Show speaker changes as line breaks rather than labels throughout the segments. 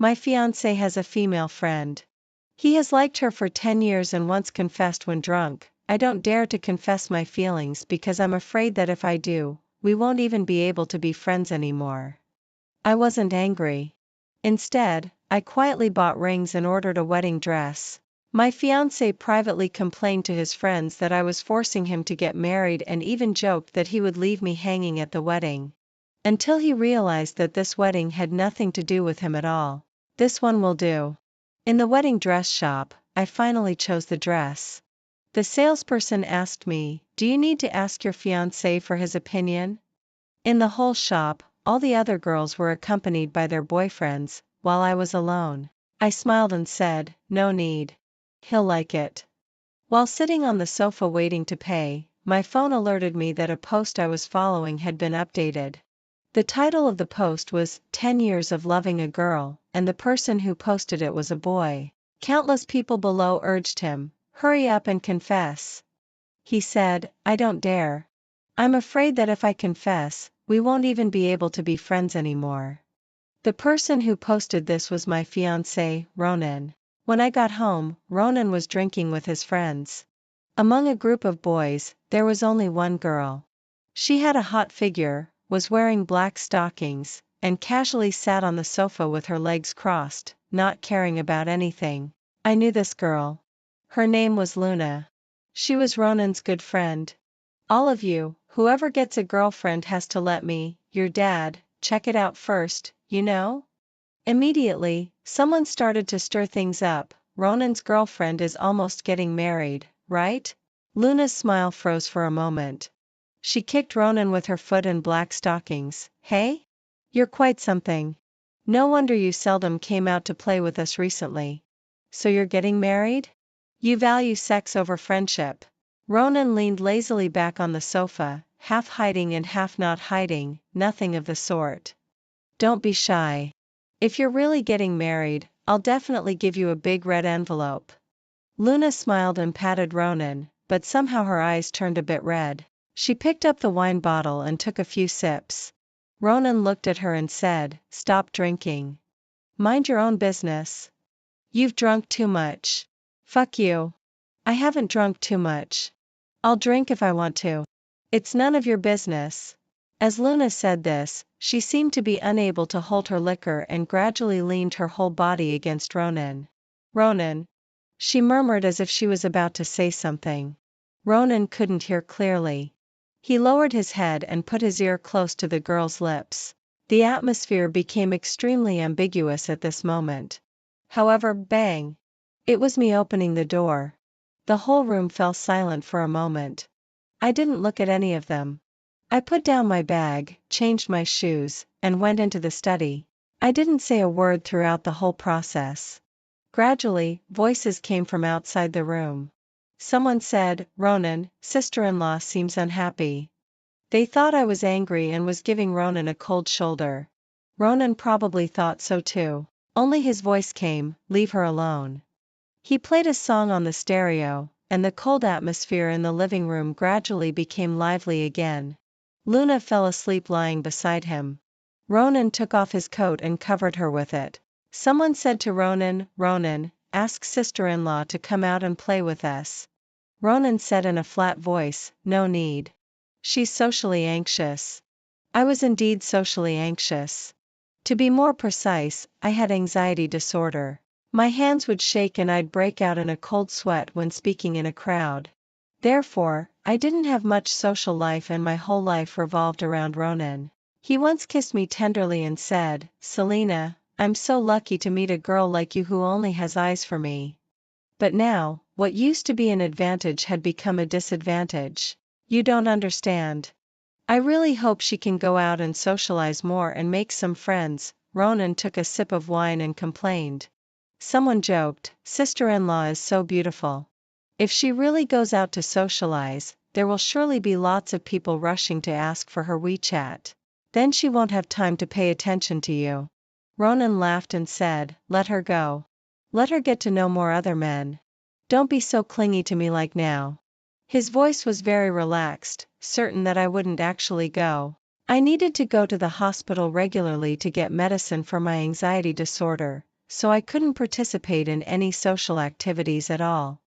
My fiancé has a female friend. He has liked her for 10 years and once confessed when drunk. I don't dare to confess my feelings because I'm afraid that if I do, we won't even be able to be friends anymore. I wasn't angry. Instead, I quietly bought rings and ordered a wedding dress. My fiancé privately complained to his friends that I was forcing him to get married and even joked that he would leave me hanging at the wedding. Until he realized that this wedding had nothing to do with him at all. This one will do. In the wedding dress shop, I finally chose the dress. The salesperson asked me, "Do you need to ask your fiancé for his opinion?" In the whole shop, all the other girls were accompanied by their boyfriends, while I was alone. I smiled and said, "No need. He'll like it." While sitting on the sofa waiting to pay, my phone alerted me that a post I was following had been updated. The title of the post was 10 Years of Loving a Girl, and the person who posted it was a boy. Countless people below urged him, "Hurry up and confess." He said, "I don't dare. I'm afraid that if I confess, we won't even be able to be friends anymore." The person who posted this was my fiancé, Ronan. When I got home, Ronan was drinking with his friends. Among a group of boys, there was only one girl. She had a hot figure, was wearing black stockings, and casually sat on the sofa with her legs crossed, not caring about anything. I knew this girl. Her name was Luna. She was Ronan's good friend. "All of you, whoever gets a girlfriend has to let me, your dad, check it out first, you know?" Immediately, someone started to stir things up. "Ronan's girlfriend is almost getting married, right?" Luna's smile froze for a moment. She kicked Ronan with her foot in black stockings. "Hey? You're quite something. No wonder you seldom came out to play with us recently. So you're getting married? You value sex over friendship." Ronan leaned lazily back on the sofa, half hiding and half not hiding, "Nothing of the sort. Don't be shy. If you're really getting married, I'll definitely give you a big red envelope." Luna smiled and patted Ronan, but somehow her eyes turned a bit red. She picked up the wine bottle and took a few sips. Ronan looked at her and said, "Stop drinking. Mind your own business. You've drunk too much." "Fuck you. I haven't drunk too much. I'll drink if I want to. It's none of your business." As Luna said this, she seemed to be unable to hold her liquor and gradually leaned her whole body against Ronan. "Ronan," she murmured as if she was about to say something. Ronan couldn't hear clearly. He lowered his head and put his ear close to the girl's lips. The atmosphere became extremely ambiguous at this moment. However, bang! It was me opening the door. The whole room fell silent for a moment. I didn't look at any of them. I put down my bag, changed my shoes, and went into the study. I didn't say a word throughout the whole process. Gradually, voices came from outside the room. Someone said, "Ronan, sister-in-law seems unhappy." They thought I was angry and was giving Ronan a cold shoulder. Ronan probably thought so too. Only his voice came, "Leave her alone." He played a song on the stereo, and the cold atmosphere in the living room gradually became lively again. Luna fell asleep lying beside him. Ronan took off his coat and covered her with it. Someone said to Ronan, "Ronan, ask sister-in-law to come out and play with us." Ronan said in a flat voice, "No need. She's socially anxious." I was indeed socially anxious. To be more precise, I had anxiety disorder. My hands would shake and I'd break out in a cold sweat when speaking in a crowd. Therefore, I didn't have much social life and my whole life revolved around Ronan. He once kissed me tenderly and said, "Selena, I'm so lucky to meet a girl like you who only has eyes for me." But now, what used to be an advantage had become a disadvantage. You don't understand. I really hope she can go out and socialize more and make some friends. Ronan took a sip of wine and complained. Someone joked, "Sister-in-law is so beautiful. If she really goes out to socialize, there will surely be lots of people rushing to ask for her WeChat. Then she won't have time to pay attention to you." Ronan laughed and said, "Let her go. Let her get to know more other men. Don't be so clingy to me like now." His voice was very relaxed, certain that I wouldn't actually go. I needed to go to the hospital regularly to get medicine for my anxiety disorder, so I couldn't participate in any social activities at all.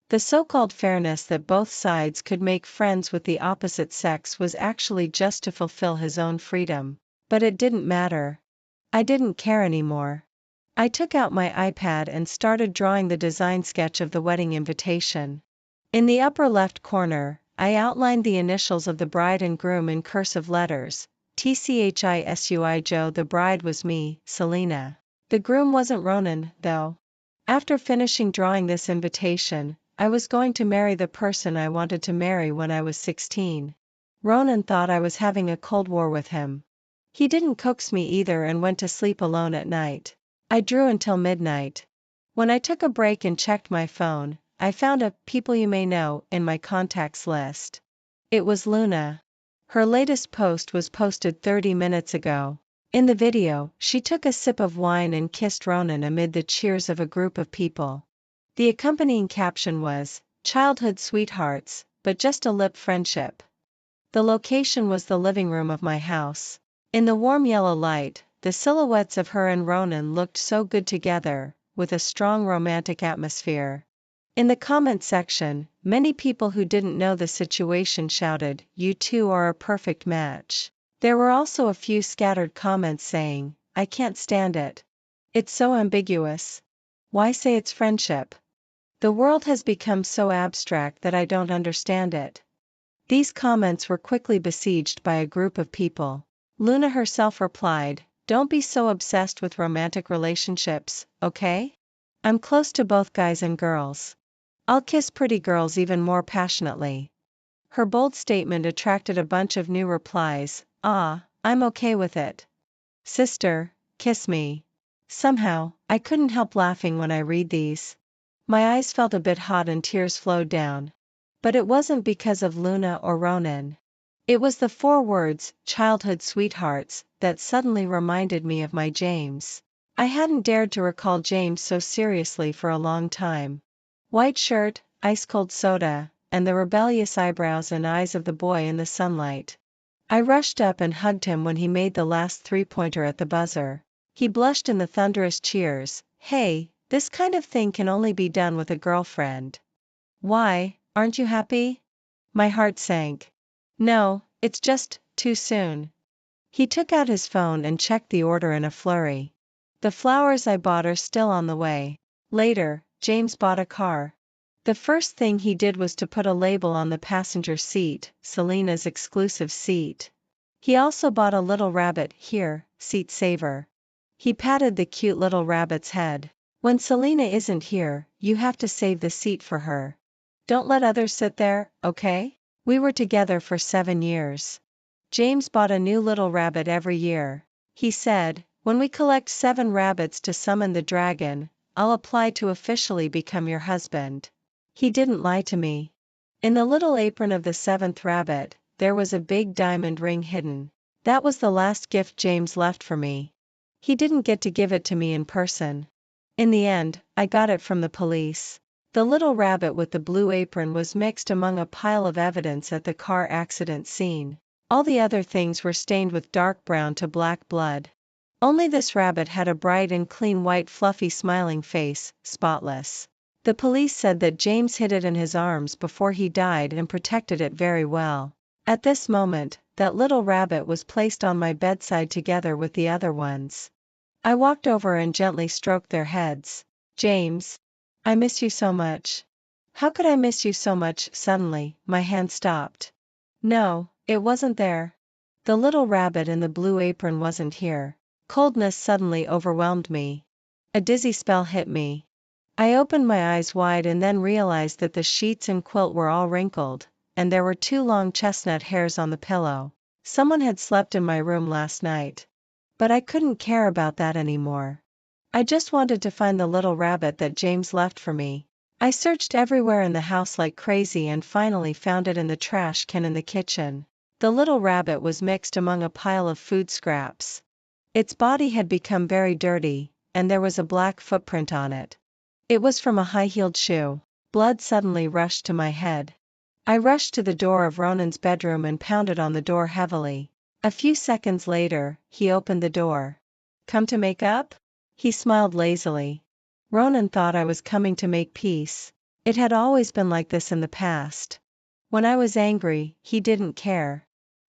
The so-called fairness that both sides could make friends with the opposite sex was actually just to fulfill his own freedom. But it didn't matter. I didn't care anymore. I took out my iPad and started drawing the design sketch of the wedding invitation. In the upper left corner, I outlined the initials of the bride and groom in cursive letters, TCHISUI Joe. The bride was me, Selena. The groom wasn't Ronan, though. After finishing drawing this invitation, I was going to marry the person I wanted to marry when I was 16. Ronan thought I was having a cold war with him. He didn't coax me either and went to sleep alone at night. I drew until midnight. When I took a break and checked my phone, I found a "people you may know" in my contacts list. It was Luna. Her latest post was posted 30 minutes ago. In the video, she took a sip of wine and kissed Ronan amid the cheers of a group of people. The accompanying caption was, "Childhood sweethearts, but just a lip friendship." The location was the living room of my house. In the warm yellow light, the silhouettes of her and Ronan looked so good together, with a strong romantic atmosphere. In the comment section, many people who didn't know the situation shouted, "You two are a perfect match." There were also a few scattered comments saying, "I can't stand it. It's so ambiguous. Why say it's friendship? The world has become so abstract that I don't understand it." These comments were quickly besieged by a group of people. Luna herself replied, "Don't be so obsessed with romantic relationships, okay? I'm close to both guys and girls. I'll kiss pretty girls even more passionately." Her bold statement attracted a bunch of new replies. "Ah, I'm okay with it. Sister, kiss me." Somehow, I couldn't help laughing when I read these. My eyes felt a bit hot and tears flowed down. But it wasn't because of Luna or Ronan. It was the 4 words, "childhood sweethearts," that suddenly reminded me of my James. I hadn't dared to recall James so seriously for a long time. White shirt, ice-cold soda, and the rebellious eyebrows and eyes of the boy in the sunlight. I rushed up and hugged him when he made the last 3-pointer at the buzzer. He blushed in the thunderous cheers. "Hey, this kind of thing can only be done with a girlfriend. Why, aren't you happy?" My heart sank. "No, it's just too soon." He took out his phone and checked the order in a flurry. "The flowers I bought are still on the way." Later, James bought a car. The first thing he did was to put a label on the passenger seat, "Selena's exclusive seat." He also bought a little rabbit, "Here, seat saver." He patted the cute little rabbit's head. "When Selena isn't here, you have to save the seat for her. Don't let others sit there, okay? We were together for 7 years." James bought a new little rabbit every year. He said, "When we collect 7 rabbits to summon the dragon, I'll apply to officially become your husband." He didn't lie to me. In the little apron of the 7th rabbit, there was a big diamond ring hidden. That was the last gift James left for me. He didn't get to give it to me in person. In the end, I got it from the police. The little rabbit with the blue apron was mixed among a pile of evidence at the car accident scene. All the other things were stained with dark brown to black blood. Only this rabbit had a bright and clean white fluffy smiling face, spotless. The police said that James hid it in his arms before he died and protected it very well. At this moment, that little rabbit was placed on my bedside together with the other ones. I walked over and gently stroked their heads. "James, I miss you so much." "How could I miss you so much?" Suddenly, my hand stopped. No, it wasn't there. The little rabbit in the blue apron wasn't here. Coldness suddenly overwhelmed me. A dizzy spell hit me. I opened my eyes wide and then realized that the sheets and quilt were all wrinkled, and there were 2 long chestnut hairs on the pillow. Someone had slept in my room last night. But I couldn't care about that anymore. I just wanted to find the little rabbit that James left for me. I searched everywhere in the house like crazy and finally found it in the trash can in the kitchen. The little rabbit was mixed among a pile of food scraps. Its body had become very dirty, and there was a black footprint on it. It was from a high-heeled shoe. Blood suddenly rushed to my head. I rushed to the door of Ronan's bedroom and pounded on the door heavily. A few seconds later, he opened the door. "Come to make up?" He smiled lazily. Ronan thought I was coming to make peace. It had always been like this in the past. When I was angry, he didn't care.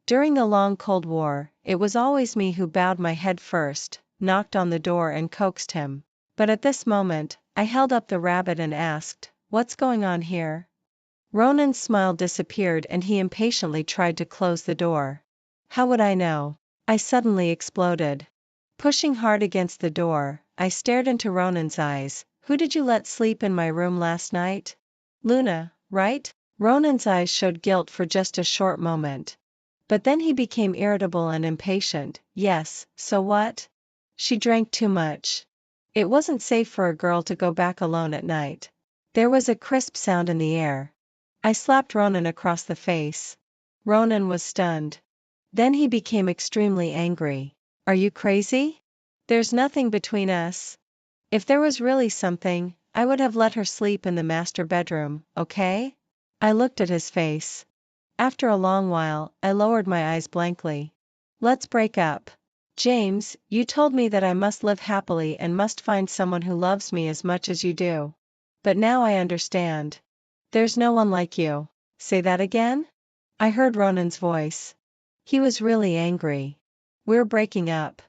During the long Cold War, it was always me who bowed my head first, knocked on the door and coaxed him. But at this moment, I held up the rabbit and asked, "What's going on here?" Ronan's smile disappeared and he impatiently tried to close the door. How would I know? I suddenly exploded. Pushing hard against the door, I stared into Ronan's eyes. "Who did you let sleep in my room last night? Luna, right?" Ronan's eyes showed guilt for just a short moment. But then he became irritable and impatient. "Yes, so what? She drank too much. It wasn't safe for a girl to go back alone at night." There was a crisp sound in the air. I slapped Ronan across the face. Ronan was stunned. Then he became extremely angry. "Are you crazy? There's nothing between us. If there was really something, I would have let her sleep in the master bedroom, okay?" I looked at his face. After a long while, I lowered my eyes blankly. "Let's break up. James, you told me that I must live happily and must find someone who loves me as much as you do. But now I understand. There's no one like you." "Say that again?" I heard Ronan's voice. He was really angry. "We're breaking up,"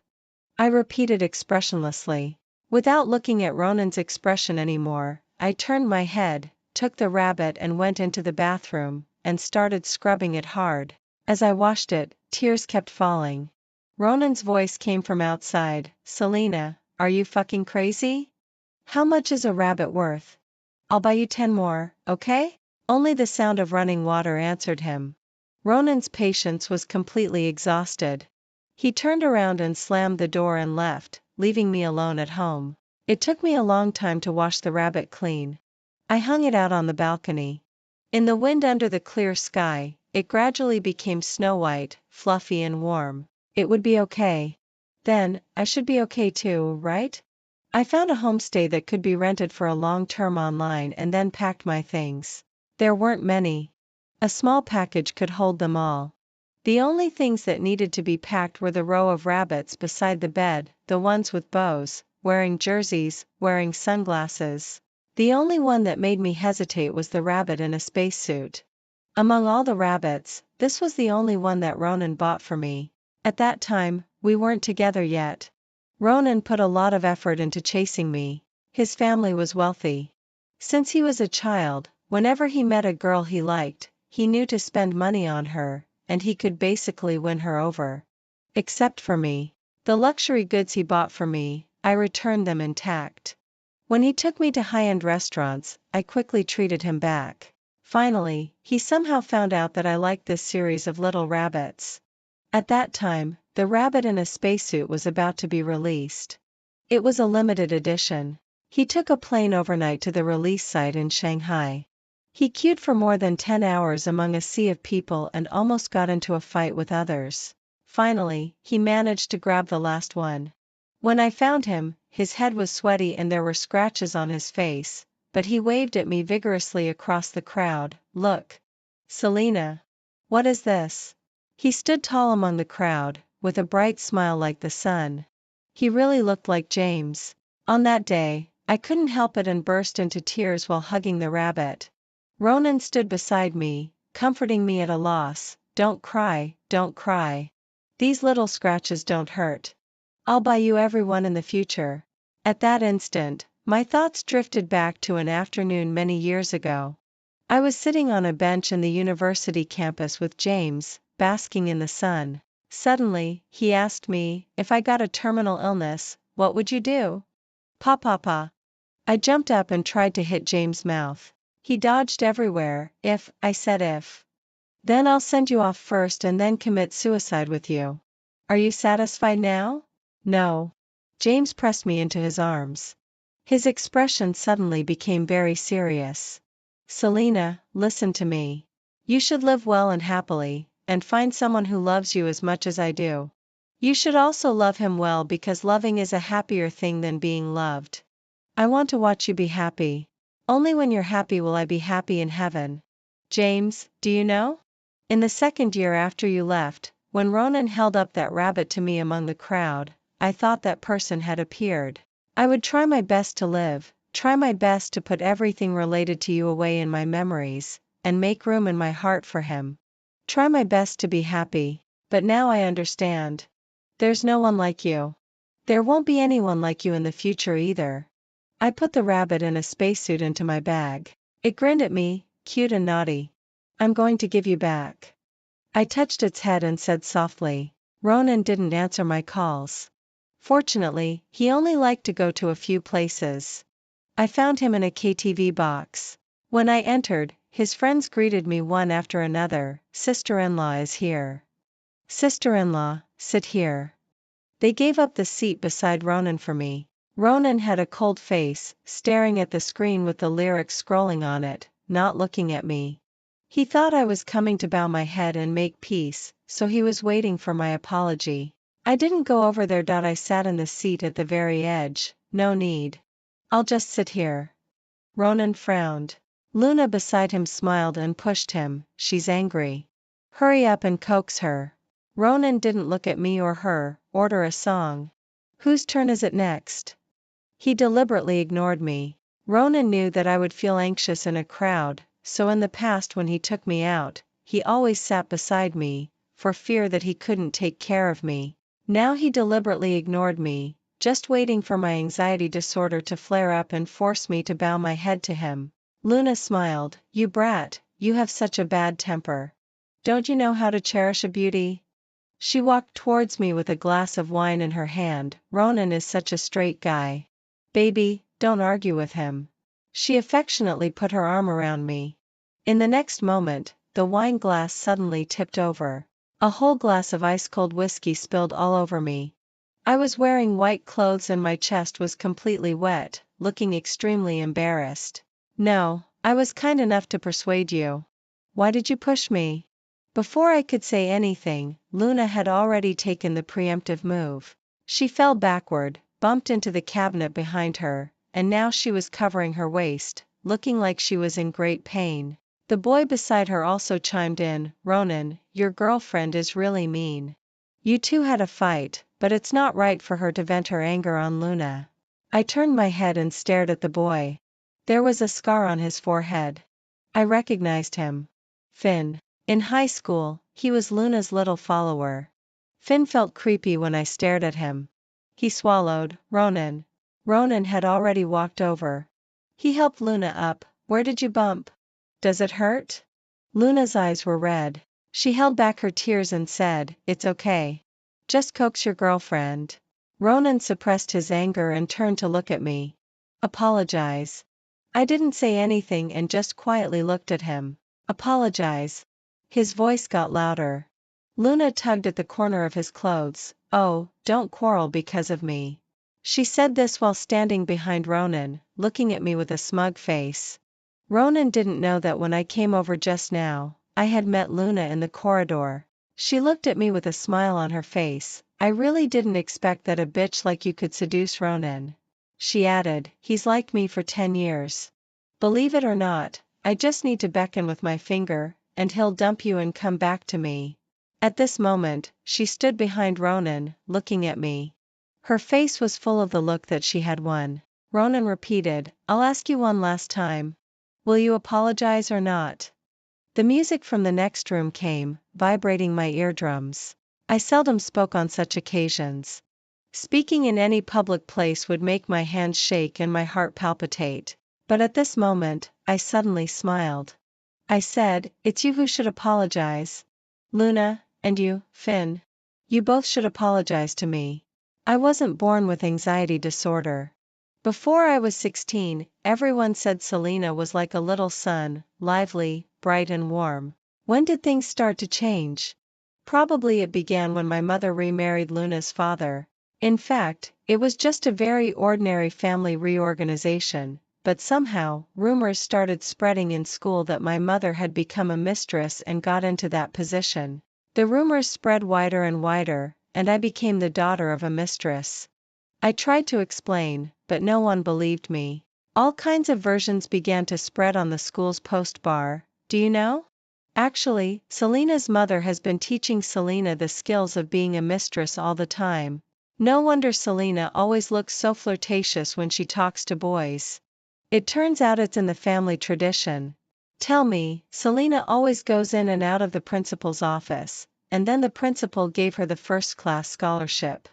I repeated expressionlessly. Without looking at Ronan's expression anymore, I turned my head, took the rabbit and went into the bathroom, and started scrubbing it hard. As I washed it, tears kept falling. Ronan's voice came from outside. "Selena, are you fucking crazy? How much is a rabbit worth? I'll buy you 10 more, okay?" Only the sound of running water answered him. Ronan's patience was completely exhausted. He turned around and slammed the door and left, leaving me alone at home. It took me a long time to wash the rabbit clean. I hung it out on the balcony. In the wind under the clear sky, it gradually became snow-white, fluffy and warm. It would be okay. Then, I should be okay too, right? I found a homestay that could be rented for a long term online and then packed my things. There weren't many. A small package could hold them all. The only things that needed to be packed were the row of rabbits beside the bed, the ones with bows, wearing jerseys, wearing sunglasses. The only one that made me hesitate was the rabbit in a spacesuit. Among all the rabbits, this was the only one that Ronan bought for me. At that time, we weren't together yet. Ronan put a lot of effort into chasing me. His family was wealthy. Since he was a child, whenever he met a girl he liked, he knew to spend money on her, and he could basically win her over. Except for me. The luxury goods he bought for me, I returned them intact. When he took me to high-end restaurants, I quickly treated him back. Finally, he somehow found out that I liked this series of little rabbits. At that time, The Rabbit in a Spacesuit was about to be released. It was a limited edition. He took a plane overnight to the release site in Shanghai. He queued for more than 10 hours among a sea of people and almost got into a fight with others. Finally, he managed to grab the last one. When I found him, his head was sweaty and there were scratches on his face, but he waved at me vigorously across the crowd. "Look. Selena. What is this?" He stood tall among the crowd, with a bright smile like the sun. He really looked like James. On that day, I couldn't help it and burst into tears while hugging the rabbit. Ronan stood beside me, comforting me at a loss. Don't cry, don't cry. These little scratches don't hurt. I'll buy you every one in the future." At that instant, my thoughts drifted back to an afternoon many years ago. I was sitting on a bench in the university campus with James, basking in the sun. Suddenly, he asked me, "If I got a terminal illness, what would you do?" Pa. I jumped up and tried to hit James' mouth. He dodged everywhere. "If," I said, "if. Then I'll send you off first and then commit suicide with you. Are you satisfied now?" "No." James pressed me into his arms. His expression suddenly became very serious. "Selena, listen to me. You should live well and happily, and find someone who loves you as much as I do. You should also love him well because loving is a happier thing than being loved. I want to watch you be happy. Only when you're happy will I be happy in heaven. James, do you know? In the second year after you left, when Ronan held up that rabbit to me among the crowd, I thought that person had appeared. I would try my best to live, try my best to put everything related to you away in my memories, and make room in my heart for him. Try my best to be happy, but now I understand. There's no one like you. There won't be anyone like you in the future either. I put the rabbit in a spacesuit into my bag. It grinned at me, cute and naughty. I'm going to give you back. I touched its head and said softly. Ronan didn't answer my calls. Fortunately, he only liked to go to a few places. I found him in a KTV box. When I entered, his friends greeted me one after another. Sister-in-law is here. Sister-in-law, sit here. They gave up the seat beside Ronan for me. Ronan had a cold face, staring at the screen with the lyrics scrolling on it, not looking at me. He thought I was coming to bow my head and make peace, so he was waiting for my apology. I didn't go over there. I sat in the seat at the very edge. No need. I'll just sit here. Ronan frowned. Luna beside him smiled and pushed him. She's angry. Hurry up and coax her. Ronan didn't look at me or her. Order a song. Whose turn is it next? He deliberately ignored me. Ronan knew that I would feel anxious in a crowd, so in the past when he took me out, he always sat beside me, for fear that he couldn't take care of me. Now he deliberately ignored me, just waiting for my anxiety disorder to flare up and force me to bow my head to him. Luna smiled. You brat, you have such a bad temper. Don't you know how to cherish a beauty? She walked towards me with a glass of wine in her hand. Ronan is such a straight guy. Baby, don't argue with him. She affectionately put her arm around me. In the next moment, the wine glass suddenly tipped over. A whole glass of ice-cold whiskey spilled all over me. I was wearing white clothes and my chest was completely wet, looking extremely embarrassed. No, I was kind enough to persuade you. Why did you push me? Before I could say anything, Luna had already taken the preemptive move. She fell backward, bumped into the cabinet behind her, and now she was covering her waist, looking like she was in great pain. The boy beside her also chimed in. Ronan, your girlfriend is really mean. You two had a fight, but it's not right for her to vent her anger on Luna. I turned my head and stared at the boy. There was a scar on his forehead. I recognized him. Finn. In high school, he was Luna's little follower. Finn felt creepy when I stared at him. He swallowed. Ronan. Ronan had already walked over. He helped Luna up. Where did you bump? Does it hurt? Luna's eyes were red. She held back her tears and said, It's okay. Just coax your girlfriend. Ronan suppressed his anger and turned to look at me. Apologize. I didn't say anything and just quietly looked at him. Apologize. His voice got louder. Luna tugged at the corner of his clothes. Oh, don't quarrel because of me. She said this while standing behind Ronan, looking at me with a smug face. Ronan didn't know that when I came over just now, I had met Luna in the corridor. She looked at me with a smile on her face. I really didn't expect that a bitch like you could seduce Ronan. She added, he's liked me for 10 years. Believe it or not, I just need to beckon with my finger, and he'll dump you and come back to me. At this moment, she stood behind Ronan, looking at me. Her face was full of the look that she had won. Ronan repeated, I'll ask you one last time. Will you apologize or not? The music from the next room came, vibrating my eardrums. I seldom spoke on such occasions. Speaking in any public place would make my hands shake and my heart palpitate. But at this moment, I suddenly smiled. I said, It's you who should apologize. Luna, and you, Finn. You both should apologize to me. I wasn't born with anxiety disorder. Before I was 16, everyone said Selena was like a little sun, lively, bright and warm. When did things start to change? Probably it began when my mother remarried Luna's father. In fact, it was just a very ordinary family reorganization, but somehow, rumors started spreading in school that my mother had become a mistress and got into that position. The rumors spread wider and wider, and I became the daughter of a mistress. I tried to explain, but no one believed me. All kinds of versions began to spread on the school's post bar. Do you know? Actually, Selena's mother has been teaching Selena the skills of being a mistress all the time. No wonder Selena always looks so flirtatious when she talks to boys. It turns out it's in the family tradition. Tell me, Selena always goes in and out of the principal's office, and then the principal gave her the first-class scholarship.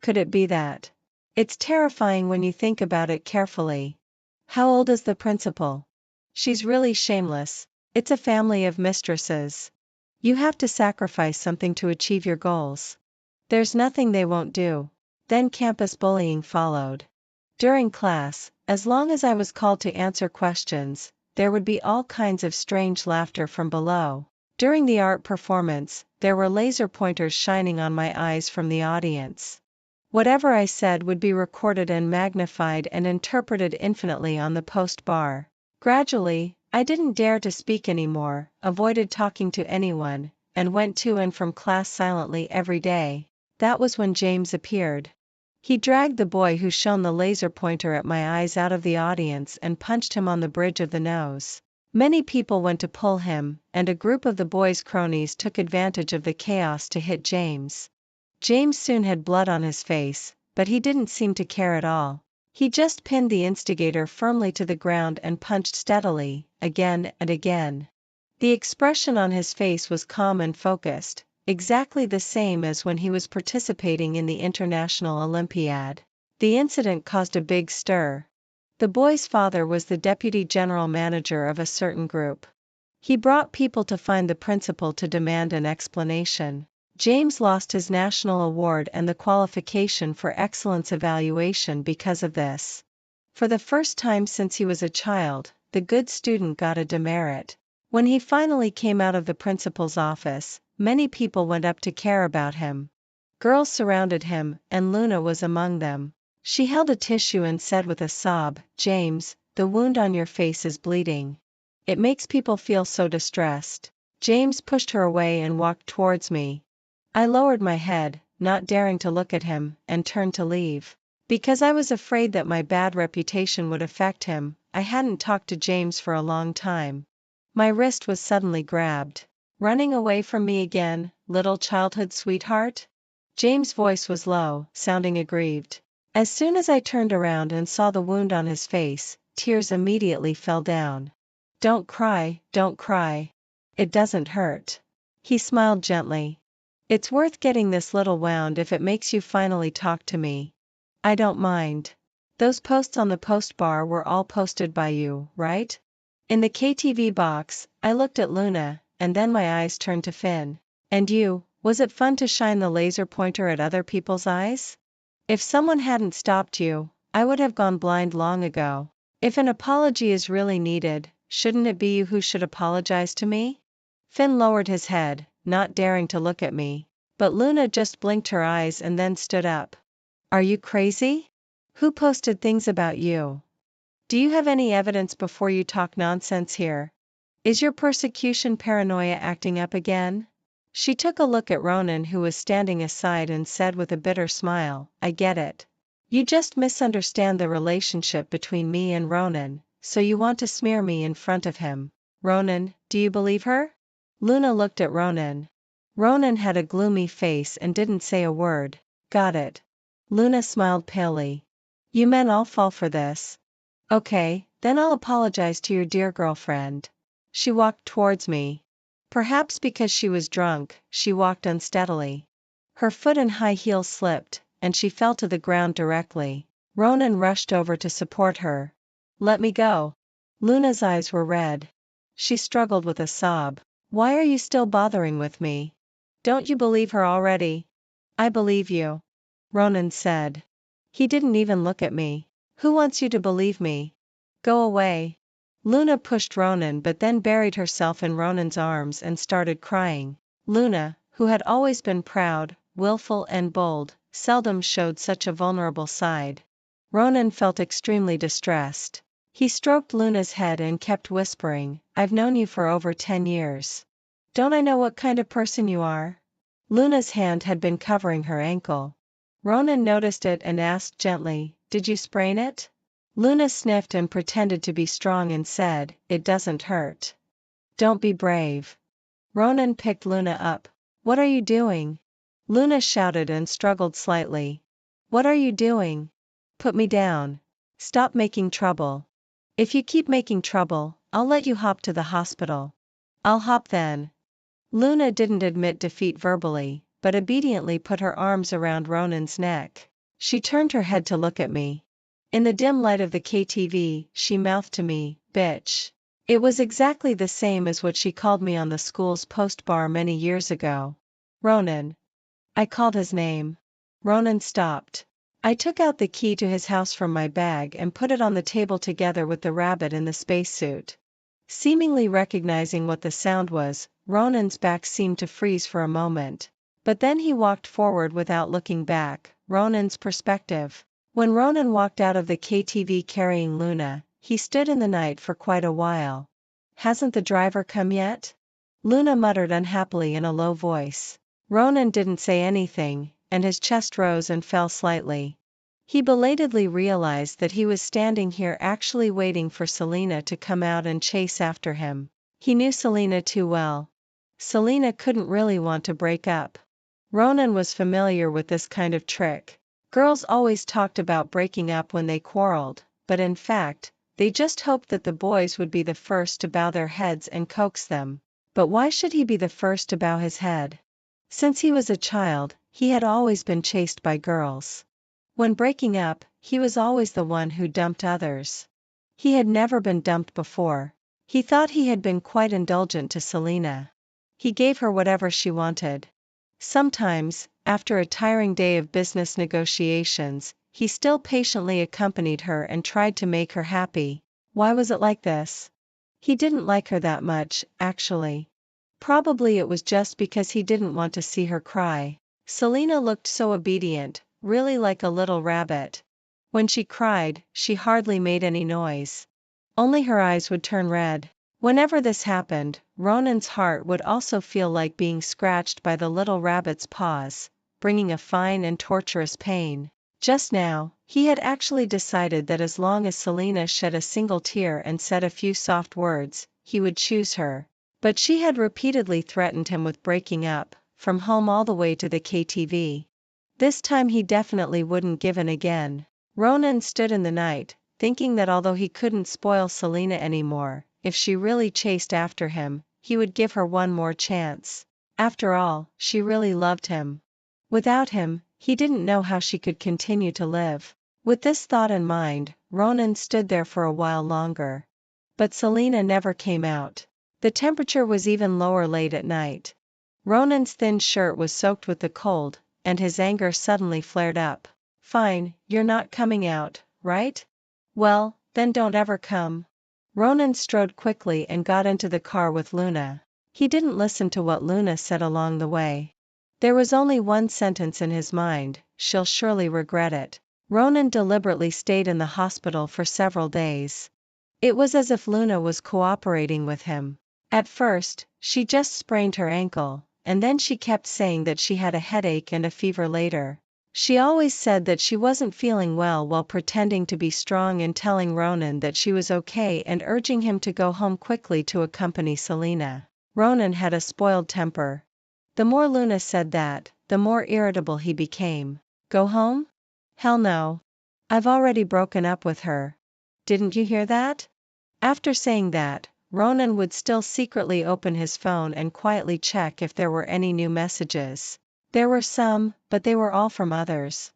Could it be that? It's terrifying when you think about it carefully. How old is the principal? She's really shameless. It's a family of mistresses. You have to sacrifice something to achieve your goals. There's nothing they won't do. Then campus bullying followed. During class, as long as I was called to answer questions, there would be all kinds of strange laughter from below. During the art performance, there were laser pointers shining on my eyes from the audience. Whatever I said would be recorded and magnified and interpreted infinitely on the post bar. Gradually, I didn't dare to speak anymore, avoided talking to anyone, and went to and from class silently every day. That was when James appeared. He dragged the boy who shone the laser pointer at my eyes out of the audience and punched him on the bridge of the nose. Many people went to pull him, and a group of the boy's cronies took advantage of the chaos to hit James. James soon had blood on his face, but he didn't seem to care at all. He just pinned the instigator firmly to the ground and punched steadily, again and again. The expression on his face was calm and focused, exactly the same as when he was participating in the International Olympiad. The incident caused a big stir. The boy's father was the deputy general manager of a certain group. He brought people to find the principal to demand an explanation. James lost his national award and the qualification for excellence evaluation because of this. For the first time since he was a child, the good student got a demerit. When he finally came out of the principal's office, many people went up to care about him. Girls surrounded him, and Luna was among them. She held a tissue and said with a sob, "James, the wound on your face is bleeding. It makes people feel so distressed." James pushed her away and walked towards me. I lowered my head, not daring to look at him, and turned to leave. Because I was afraid that my bad reputation would affect him, I hadn't talked to James for a long time. My wrist was suddenly grabbed. "Running away from me again, little childhood sweetheart?" James' voice was low, sounding aggrieved. As soon as I turned around and saw the wound on his face, tears immediately fell down. Don't cry, don't cry. It doesn't hurt." He smiled gently. "It's worth getting this little wound if it makes you finally talk to me. I don't mind. Those posts on the post bar were all posted by you, right?" In the KTV box, I looked at Luna, and then my eyes turned to Finn. "And you, was it fun to shine the laser pointer at other people's eyes? If someone hadn't stopped you, I would have gone blind long ago. If an apology is really needed, shouldn't it be you who should apologize to me?" Finn lowered his head, not daring to look at me. But Luna just blinked her eyes and then stood up. "Are you crazy? Who posted things about you? Do you have any evidence before you talk nonsense here? Is your persecution paranoia acting up again?" She took a look at Ronan, who was standing aside, and said with a bitter smile, "I get it. You just misunderstand the relationship between me and Ronan, so you want to smear me in front of him. Ronan, do you believe her?" Luna looked at Ronan. Ronan had a gloomy face and didn't say a word. "Got it." Luna smiled palely. "You men all fall for this. Okay, then I'll apologize to your dear girlfriend." She walked towards me. Perhaps because she was drunk, she walked unsteadily. Her foot and high heels slipped, and she fell to the ground directly. Ronan rushed over to support her. "Let me go." Luna's eyes were red. She struggled with a sob. "Why are you still bothering with me? Don't you believe her already?" "I believe you," Ronan said. He didn't even look at me. "Who wants you to believe me? Go away." Luna pushed Ronan but then buried herself in Ronan's arms and started crying. Luna, who had always been proud, willful and bold, seldom showed such a vulnerable side. Ronan felt extremely distressed. He stroked Luna's head and kept whispering, "I've known you for over 10 years. Don't I know what kind of person you are?" Luna's hand had been covering her ankle. Ronan noticed it and asked gently, "Did you sprain it?" Luna sniffed and pretended to be strong and said, "It doesn't hurt. Don't be brave." Ronan picked Luna up. "What are you doing?" Luna shouted and struggled slightly. What are you doing? Put me down. Stop making trouble. If you keep making trouble, I'll let you hop to the hospital. I'll hop then. Luna didn't admit defeat verbally, but obediently put her arms around Ronan's neck. She turned her head to look at me. In the dim light of the KTV, she mouthed to me, "Bitch." It was exactly the same as what she called me on the school's post bar many years ago. Ronan. I called his name. Ronan stopped. I took out the key to his house from my bag and put it on the table together with the rabbit in the spacesuit. Seemingly recognizing what the sound was, Ronan's back seemed to freeze for a moment. But then he walked forward without looking back. Ronan's perspective. When Ronan walked out of the KTV carrying Luna, he stood in the night for quite a while. Hasn't the driver come yet? Luna muttered unhappily in a low voice. Ronan didn't say anything, and his chest rose and fell slightly. He belatedly realized that he was standing here actually waiting for Selena to come out and chase after him. He knew Selena too well. Selena couldn't really want to break up. Ronan was familiar with this kind of trick. Girls always talked about breaking up when they quarreled, but in fact, they just hoped that the boys would be the first to bow their heads and coax them. But why should he be the first to bow his head? Since he was a child, he had always been chased by girls. When breaking up, he was always the one who dumped others. He had never been dumped before. He thought he had been quite indulgent to Selena. He gave her whatever she wanted. Sometimes, after a tiring day of business negotiations, he still patiently accompanied her and tried to make her happy. Why was it like this? He didn't like her that much, actually. Probably it was just because he didn't want to see her cry. Selena looked so obedient, really like a little rabbit. When she cried, she hardly made any noise. Only her eyes would turn red. Whenever this happened, Ronan's heart would also feel like being scratched by the little rabbit's paws, bringing a fine and torturous pain. Just now, he had actually decided that as long as Selena shed a single tear and said a few soft words, he would choose her. But she had repeatedly threatened him with breaking up, from home all the way to the KTV. This time he definitely wouldn't give in again. Ronan stood in the night, thinking that although he couldn't spoil Selena anymore, if she really chased after him, he would give her one more chance. After all, she really loved him. Without him, he didn't know how she could continue to live. With this thought in mind, Ronan stood there for a while longer. But Selena never came out. The temperature was even lower late at night. Ronan's thin shirt was soaked with the cold, and his anger suddenly flared up. Fine, you're not coming out, right? Well, then don't ever come. Ronan strode quickly and got into the car with Luna. He didn't listen to what Luna said along the way. There was only one sentence in his mind: she'll surely regret it. Ronan deliberately stayed in the hospital for several days. It was as if Luna was cooperating with him. At first, she just sprained her ankle, and then she kept saying that she had a headache and a fever later. She always said that she wasn't feeling well while pretending to be strong and telling Ronan that she was okay and urging him to go home quickly to accompany Selena. Ronan had a spoiled temper. The more Luna said that, the more irritable he became. Go home? Hell no. I've already broken up with her. Didn't you hear that? After saying that, Ronan would still secretly open his phone and quietly check if there were any new messages. There were some, but they were all from others.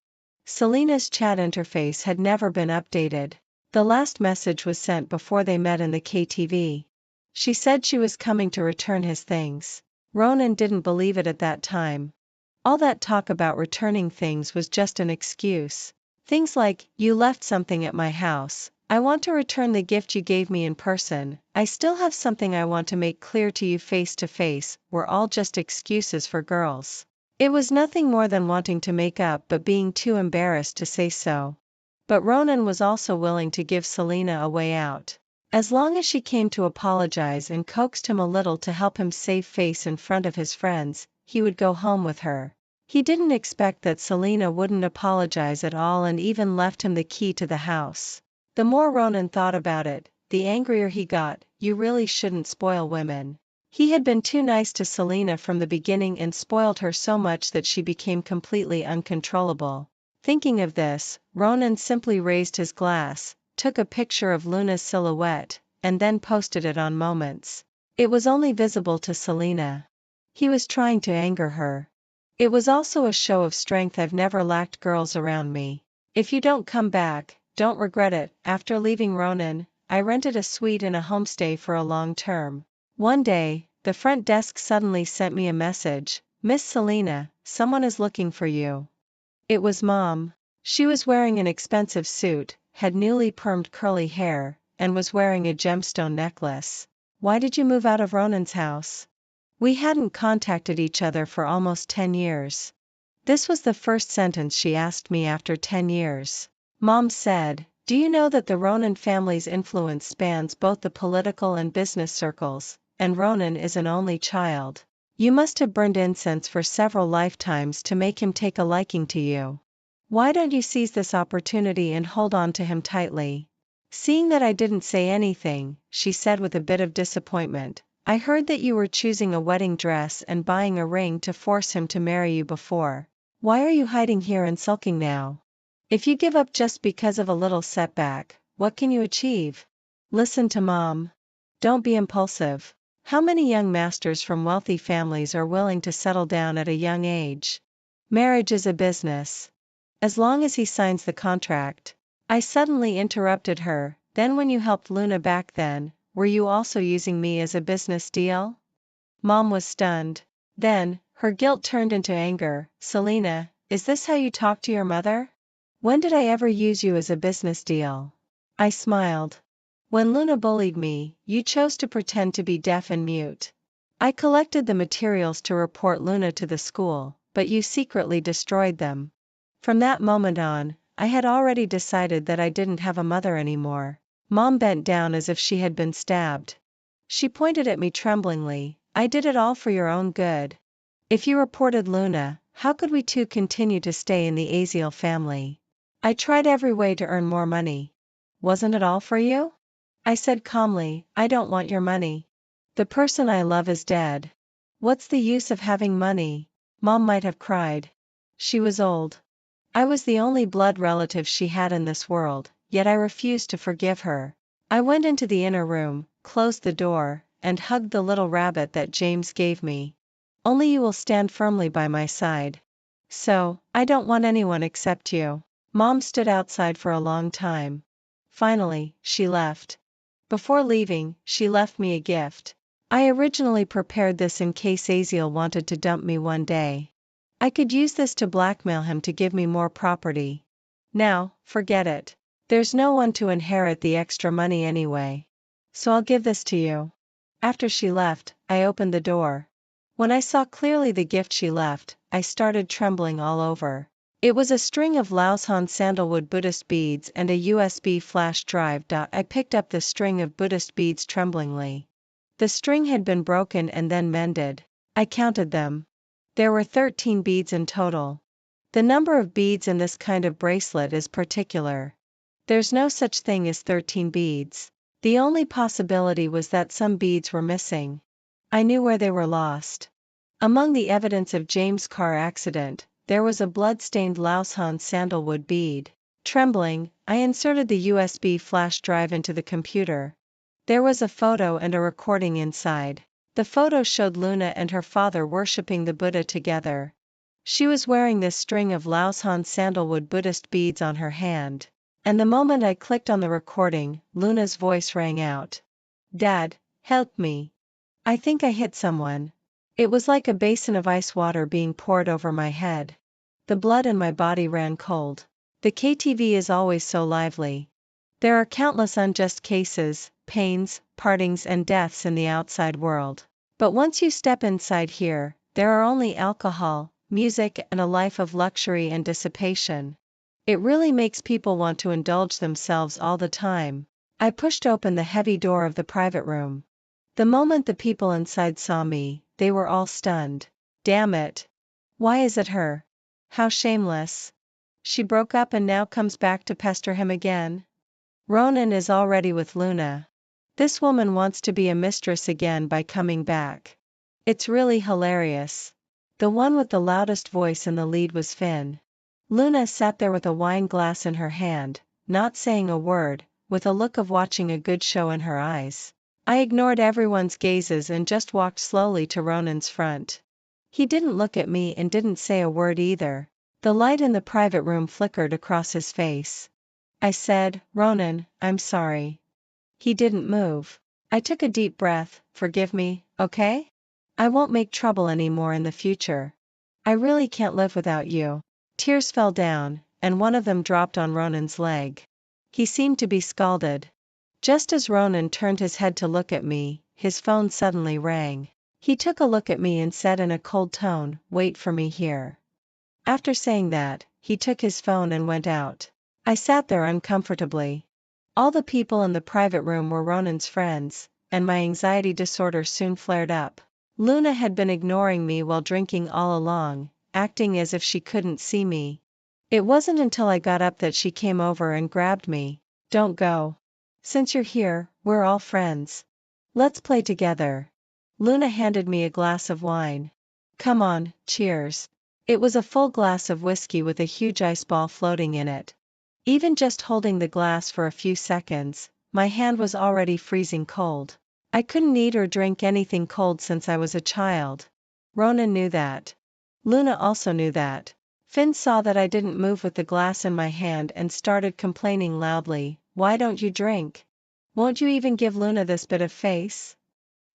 Selena's chat interface had never been updated. The last message was sent before they met in the KTV. She said she was coming to return his things. Ronan didn't believe it at that time. All that talk about returning things was just an excuse. Things like, "You left something at my house. I want to return the gift you gave me in person. I still have something I want to make clear to you face to face," were all just excuses for girls. It was nothing more than wanting to make up but being too embarrassed to say so. But Ronan was also willing to give Selena a way out. As long as she came to apologize and coaxed him a little to help him save face in front of his friends, he would go home with her. He didn't expect that Selena wouldn't apologize at all and even left him the key to the house. The more Ronan thought about it, the angrier he got. You really shouldn't spoil women. He had been too nice to Selena from the beginning and spoiled her so much that she became completely uncontrollable. Thinking of this, Ronan simply raised his glass, took a picture of Luna's silhouette, and then posted it on Moments. It was only visible to Selena. He was trying to anger her. It was also a show of strength. I've never lacked girls around me. If you don't come back, don't regret it. After leaving Ronan, I rented a suite in a homestay for a long term. One day, the front desk suddenly sent me a message: "Miss Selena, someone is looking for you." It was Mom. She was wearing an expensive suit, had newly permed curly hair, and was wearing a gemstone necklace. "Why did you move out of Ronan's house? We hadn't contacted each other for almost 10 years. This was the first sentence she asked me after 10 years. Mom said, "Do you know that the Ronan family's influence spans both the political and business circles, and Ronan is an only child? You must have burned incense for several lifetimes to make him take a liking to you. Why don't you seize this opportunity and hold on to him tightly?" Seeing that I didn't say anything, she said with a bit of disappointment, "I heard that you were choosing a wedding dress and buying a ring to force him to marry you before. Why are you hiding here and sulking now? If you give up just because of a little setback, what can you achieve? Listen to Mom. Don't be impulsive. How many young masters from wealthy families are willing to settle down at a young age? Marriage is a business. As long as he signs the contract." I suddenly interrupted her, "Then when you helped Luna back then, were you also using me as a business deal?" Mom was stunned. Then, her guilt turned into anger. "Selena, is this how you talk to your mother? When did I ever use you as a business deal?" I smiled. "When Luna bullied me, you chose to pretend to be deaf and mute. I collected the materials to report Luna to the school, but you secretly destroyed them. From that moment on, I had already decided that I didn't have a mother anymore." Mom bent down as if she had been stabbed. She pointed at me tremblingly. "I did it all for your own good. If you reported Luna, how could we two continue to stay in the Aziel family? I tried every way to earn more money. Wasn't it all for you?" I said calmly, "I don't want your money. The person I love is dead. What's the use of having money?" Mom might have cried. She was old. I was the only blood relative she had in this world, yet I refused to forgive her. I went into the inner room, closed the door, and hugged the little rabbit that James gave me. "Only you will stand firmly by my side." "So, I don't want anyone except you." Mom stood outside for a long time. Finally, she left. Before leaving, she left me a gift. I originally prepared this in case Aziel wanted to dump me one day. I could use this to blackmail him to give me more property. Now, forget it. There's no one to inherit the extra money anyway. So I'll give this to you." After she left, I opened the door. When I saw clearly the gift she left, I started trembling all over. It was a string of Laoshan sandalwood Buddhist beads and a USB flash drive. I picked up the string of Buddhist beads tremblingly. The string had been broken and then mended. I counted them. There were 13 beads in total. The number of beads in this kind of bracelet is particular. There's no such thing as 13 beads. The only possibility was that some beads were missing. I knew where they were lost. Among the evidence of James' car accident, there was a blood-stained Laoshan sandalwood bead. Trembling, I inserted the USB flash drive into the computer. There was a photo and a recording inside. The photo showed Luna and her father worshipping the Buddha together. She was wearing this string of Laoshan sandalwood Buddhist beads on her hand. And the moment I clicked on the recording, Luna's voice rang out. "Dad, help me. I think I hit someone." It was like a basin of ice water being poured over my head. The blood in my body ran cold. The KTV is always so lively. There are countless unjust cases, pains, partings and deaths in the outside world. But once you step inside here, there are only alcohol, music and a life of luxury and dissipation. It really makes people want to indulge themselves all the time. I pushed open the heavy door of the private room. The moment the people inside saw me, they were all stunned. "Damn it. Why is it her? How shameless. She broke up and now comes back to pester him again. Ronan is already with Luna. This woman wants to be a mistress again by coming back. It's really hilarious." The one with the loudest voice in the lead was Finn. Luna sat there with a wine glass in her hand, not saying a word, with a look of watching a good show in her eyes. I ignored everyone's gazes and just walked slowly to Ronan's front. He didn't look at me and didn't say a word either. The light in the private room flickered across his face. I said, "Ronan, I'm sorry." He didn't move. I took a deep breath. "Forgive me, okay? I won't make trouble anymore in the future. I really can't live without you." Tears fell down, and one of them dropped on Ronan's leg. He seemed to be scalded. Just as Ronan turned his head to look at me, his phone suddenly rang. He took a look at me and said in a cold tone, "Wait for me here." After saying that, he took his phone and went out. I sat there uncomfortably. All the people in the private room were Ronan's friends, and my anxiety disorder soon flared up. Luna had been ignoring me while drinking all along, acting as if she couldn't see me. It wasn't until I got up that she came over and grabbed me. "Don't go. Since you're here, we're all friends. Let's play together." Luna handed me a glass of wine. "Come on, cheers." It was a full glass of whiskey with a huge ice ball floating in it. Even just holding the glass for a few seconds, my hand was already freezing cold. I couldn't eat or drink anything cold since I was a child. Ronan knew that. Luna also knew that. Finn saw that I didn't move with the glass in my hand and started complaining loudly, "Why don't you drink? Won't you even give Luna this bit of face?"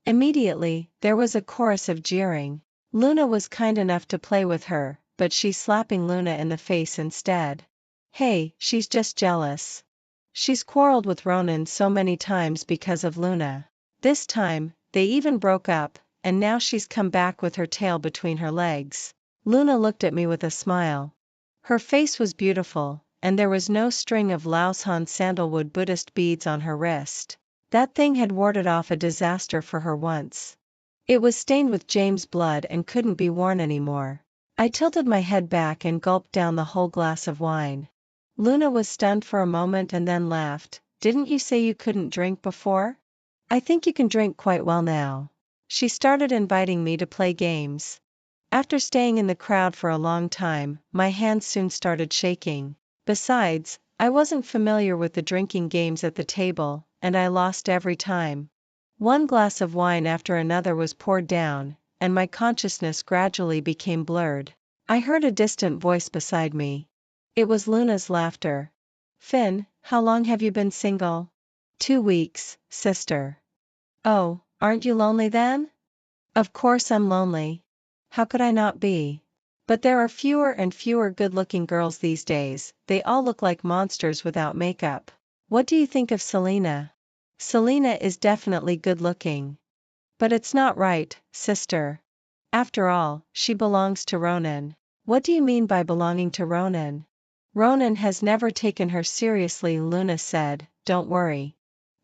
Immediately, there was a chorus of jeering. Luna was kind enough to play with her, but she's slapping Luna in the face instead. Hey, she's just jealous. She's quarreled with Ronan so many times because of Luna. This time, they even broke up, and now she's come back with her tail between her legs. Luna looked at me with a smile. Her face was beautiful, and there was no string of Laoshan sandalwood Buddhist beads on her wrist. That thing had warded off a disaster for her once. It was stained with James' blood and couldn't be worn anymore. I tilted my head back and gulped down the whole glass of wine. Luna was stunned for a moment and then laughed. "Didn't you say you couldn't drink before? I think you can drink quite well now." She started inviting me to play games. After staying in the crowd for a long time, my hands soon started shaking. Besides, I wasn't familiar with the drinking games at the table, and I lost every time. One glass of wine after another was poured down, and my consciousness gradually became blurred. I heard a distant voice beside me. It was Luna's laughter. "Finn, how long have you been single?" "2 weeks, sister." "Oh, aren't you lonely then?" "Of course I'm lonely. How could I not be? But there are fewer and fewer good-looking girls these days, they all look like monsters without makeup. What do you think of Selena?" "Selena is definitely good-looking. But it's not right, sister. After all, she belongs to Ronan." "What do you mean by belonging to Ronan?" "Ronan has never taken her seriously," Luna said. "Don't worry.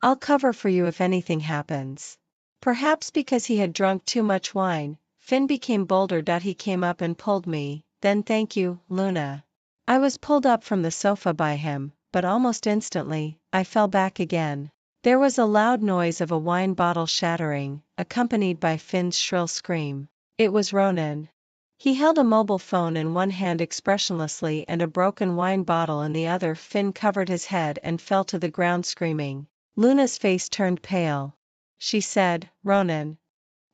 I'll cover for you if anything happens." Perhaps because he had drunk too much wine, Finn became bolder. He came up and pulled me. "Then thank you, Luna." I was pulled up from the sofa by him, but almost instantly, I fell back again. There was a loud noise of a wine bottle shattering, accompanied by Finn's shrill scream. It was Ronan. He held a mobile phone in one hand expressionlessly and a broken wine bottle in the other. Finn covered his head and fell to the ground screaming. Luna's face turned pale. She said, "Ronan."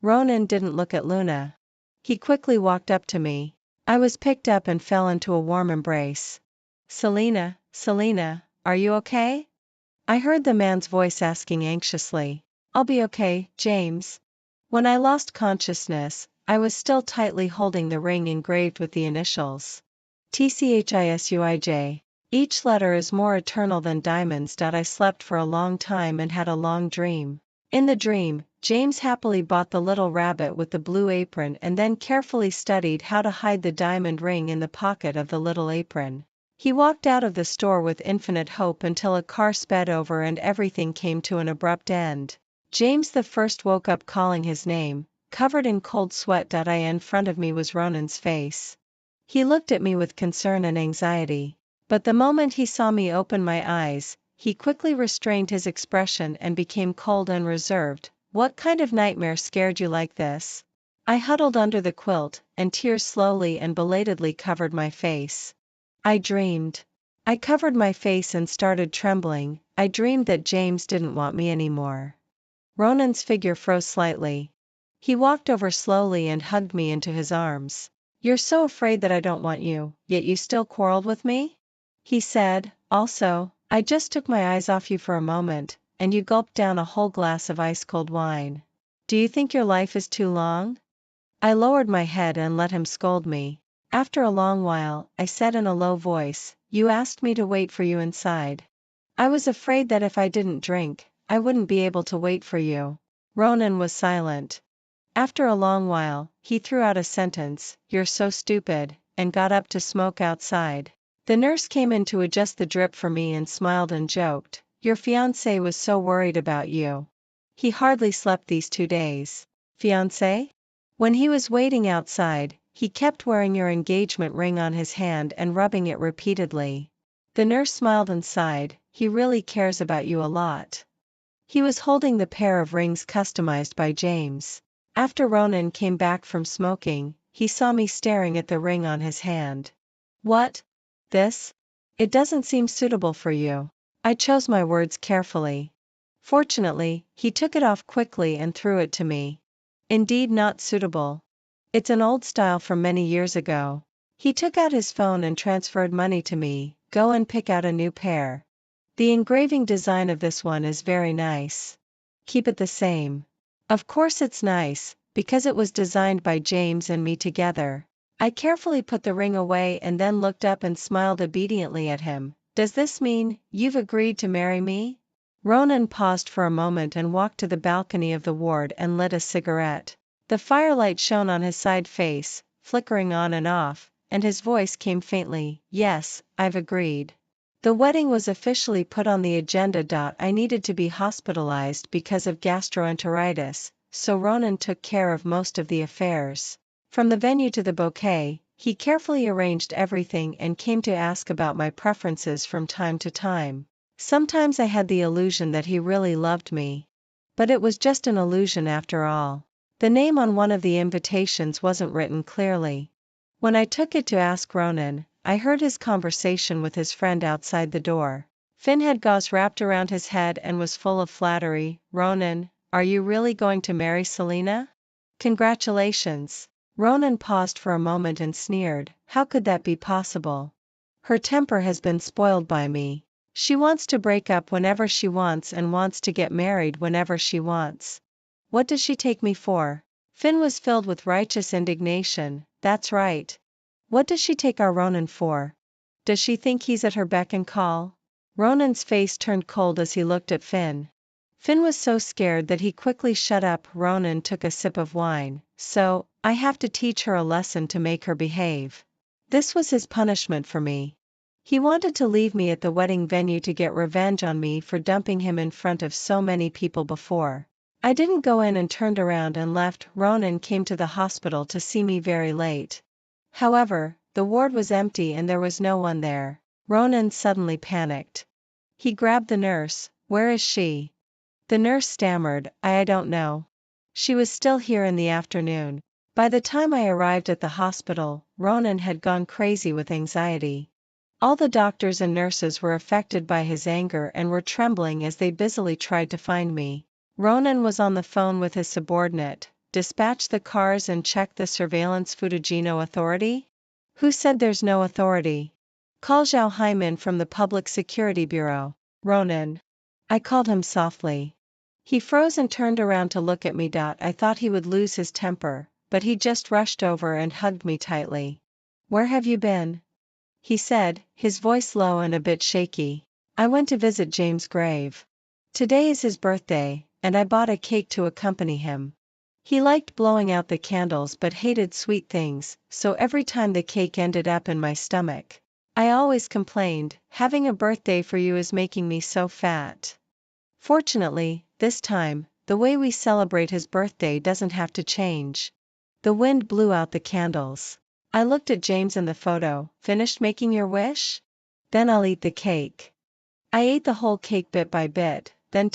Ronan didn't look at Luna. He quickly walked up to me. I was picked up and fell into a warm embrace. "Selena, Selena, are you okay?" I heard the man's voice asking anxiously. "I'll be okay, James." When I lost consciousness, I was still tightly holding the ring engraved with the initials. TCHISUIJ. Each letter is more eternal than diamonds. I slept for a long time and had a long dream. In the dream, James happily bought the little rabbit with the blue apron and then carefully studied how to hide the diamond ring in the pocket of the little apron. He walked out of the store with infinite hope until a car sped over and everything came to an abrupt end. James the First woke up calling his name, covered in cold sweat. In front of me was Ronan's face. He looked at me with concern and anxiety. But the moment he saw me open my eyes, he quickly restrained his expression and became cold and reserved. "What kind of nightmare scared you like this?" I huddled under the quilt, and tears slowly and belatedly covered my face. I dreamed. I covered my face and started trembling. I dreamed that James didn't want me anymore. Ronan's figure froze slightly. He walked over slowly and hugged me into his arms. "You're so afraid that I don't want you, yet you still quarreled with me?" he said. "Also, I just took my eyes off you for a moment, and you gulped down a whole glass of ice-cold wine. Do you think your life is too long?" I lowered my head and let him scold me. After a long while, I said in a low voice, "You asked me to wait for you inside. I was afraid that if I didn't drink, I wouldn't be able to wait for you." Ronan was silent. After a long while, he threw out a sentence, "You're so stupid," and got up to smoke outside. The nurse came in to adjust the drip for me and smiled and joked, "Your fiancé was so worried about you. He hardly slept these 2 days." Fiancé? When he was waiting outside, he kept wearing your engagement ring on his hand and rubbing it repeatedly. The nurse smiled and sighed, "He really cares about you a lot." He was holding the pair of rings customized by James. After Ronan came back from smoking, he saw me staring at the ring on his hand. "What? This? It doesn't seem suitable for you." I chose my words carefully. Fortunately, he took it off quickly and threw it to me. "Indeed not suitable. It's an old style from many years ago." He took out his phone and transferred money to me. "Go and pick out a new pair. The engraving design of this one is very nice. Keep it the same." Of course it's nice, because it was designed by James and me together. I carefully put the ring away and then looked up and smiled obediently at him. "Does this mean, you've agreed to marry me?" Ronan paused for a moment and walked to the balcony of the ward and lit a cigarette. The firelight shone on his side face, flickering on and off, and his voice came faintly, "Yes, I've agreed." The wedding was officially put on the agenda. I needed to be hospitalized because of gastroenteritis, so Ronan took care of most of the affairs. From the venue to the bouquet, he carefully arranged everything and came to ask about my preferences from time to time. Sometimes I had the illusion that he really loved me. But it was just an illusion after all. The name on one of the invitations wasn't written clearly. When I took it to ask Ronan, I heard his conversation with his friend outside the door. Finn had gauze wrapped around his head and was full of flattery. "Ronan, are you really going to marry Selena? Congratulations." Ronan paused for a moment and sneered, "How could that be possible? Her temper has been spoiled by me. She wants to break up whenever she wants and wants to get married whenever she wants. What does she take me for?" Finn was filled with righteous indignation. "That's right. What does she take our Ronan for? Does she think he's at her beck and call?" Ronan's face turned cold as he looked at Finn. Finn was so scared that he quickly shut up. Ronan took a sip of wine. "So, I have to teach her a lesson to make her behave." This was his punishment for me. He wanted to leave me at the wedding venue to get revenge on me for dumping him in front of so many people before. I didn't go in and turned around and left. Ronan came to the hospital to see me very late. However, the ward was empty and there was no one there. Ronan suddenly panicked. He grabbed the nurse. "Where is she?" The nurse stammered, I don't know. She was still here in the afternoon." By the time I arrived at the hospital, Ronan had gone crazy with anxiety. All the doctors and nurses were affected by his anger and were trembling as they busily tried to find me. Ronan was on the phone with his subordinate. "Dispatch the cars and check the surveillance footage. No authority?" "Who said there's no authority?" "Call Zhao Haimin from the Public Security Bureau." "Ronan." I called him softly. He froze and turned around to look at me. I thought he would lose his temper, but he just rushed over and hugged me tightly. "Where have you been?" he said, his voice low and a bit shaky. "I went to visit James' grave. Today is his birthday, and I bought a cake to accompany him. He liked blowing out the candles but hated sweet things, so every time the cake ended up in my stomach. I always complained, 'Having a birthday for you is making me so fat.' Fortunately, this time, the way we celebrate his birthday doesn't have to change." The wind blew out the candles. I looked at James in the photo. "Finished making your wish? Then I'll eat the cake." I ate the whole cake bit by bit, then